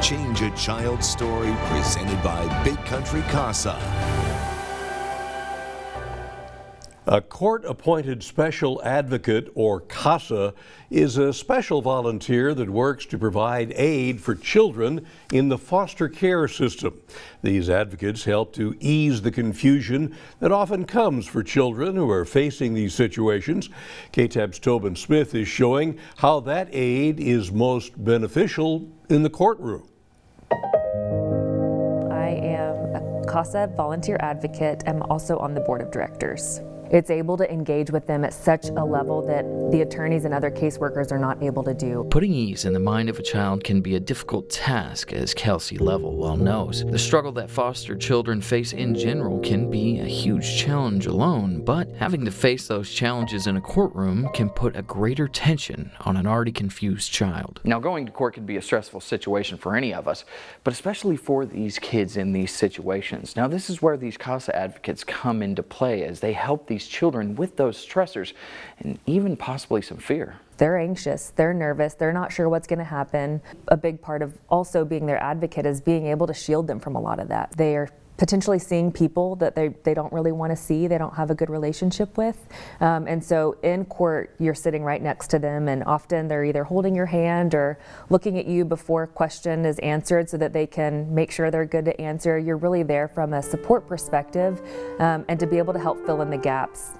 Change a Child's Story, presented by Big Country CASA. A court-appointed special advocate, or CASA, is a special volunteer that works to provide aid for children in the foster care system. These advocates help to ease the confusion that often comes for children who are facing these situations. KTAB's Tobin Smith is showing how that aid is most beneficial in the courtroom. I am a CASA volunteer advocate. I'm also on the board of directors. It's able to engage with them at such a level that the attorneys and other caseworkers are not able to do. Putting ease in the mind of a child can be a difficult task, as Kelsey Level well knows. The struggle that foster children face in general can be a huge challenge alone, but having to face those challenges in a courtroom can put a greater tension on an already confused child. Now, going to court can be a stressful situation for any of us, but especially for these kids in these situations. Now, this is where these CASA advocates come into play, as they help these children with those stressors and even possibly some fear. They're anxious, they're nervous, they're not sure what's going to happen. A big part of also being their advocate is being able to shield them from a lot of that. They are potentially seeing people that they don't really want to see, they don't have a good relationship with. And so in court, you're sitting right next to them, and often they're either holding your hand or looking at you before a question is answered so that they can make sure they're good to answer. You're really there from a support perspective and to be able to help fill in the gaps.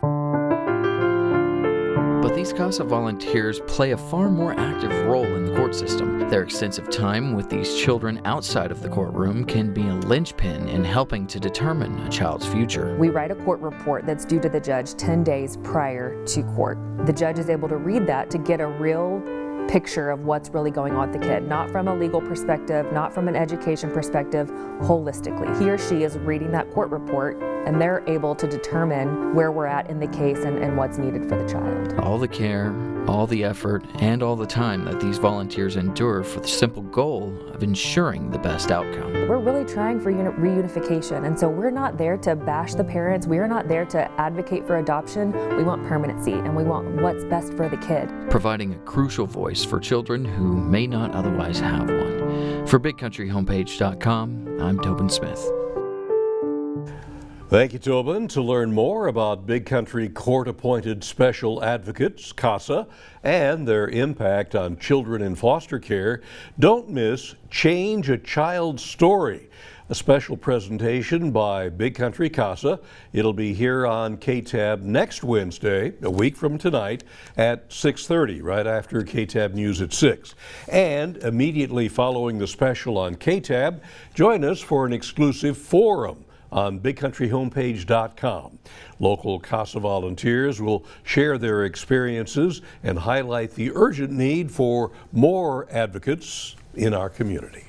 But these CASA volunteers play a far more active role in the court system. Their extensive time with these children outside of the courtroom can be a linchpin in helping to determine a child's future. We write a court report that's due to the judge 10 days prior to court. The judge is able to read that to get a real picture of what's really going on with the kid, not from a legal perspective, not from an education perspective, holistically. He or she is reading that court report, and they're able to determine where we're at in the case and what's needed for the child. All the care, all the effort, and all the time that these volunteers endure for the simple goal of ensuring the best outcome. We're really trying for reunification, and so we're not there to bash the parents, we are not there to advocate for adoption. We want permanency, and we want what's best for the kid. Providing a crucial voice for children who may not otherwise have one. For BigCountryHomepage.com, I'm Tobin Smith. Thank you, Tobin. To learn more about Big Country court-appointed special advocates, CASA, and their impact on children in foster care, don't miss Change a Child's Story, a special presentation by Big Country CASA. It'll be here on KTAB next Wednesday, a week from tonight, at 6:30, right after KTAB News at 6. And immediately following the special on KTAB, join us for an exclusive forum on BigCountryHomepage.com. Local CASA volunteers will share their experiences and highlight the urgent need for more advocates in our community.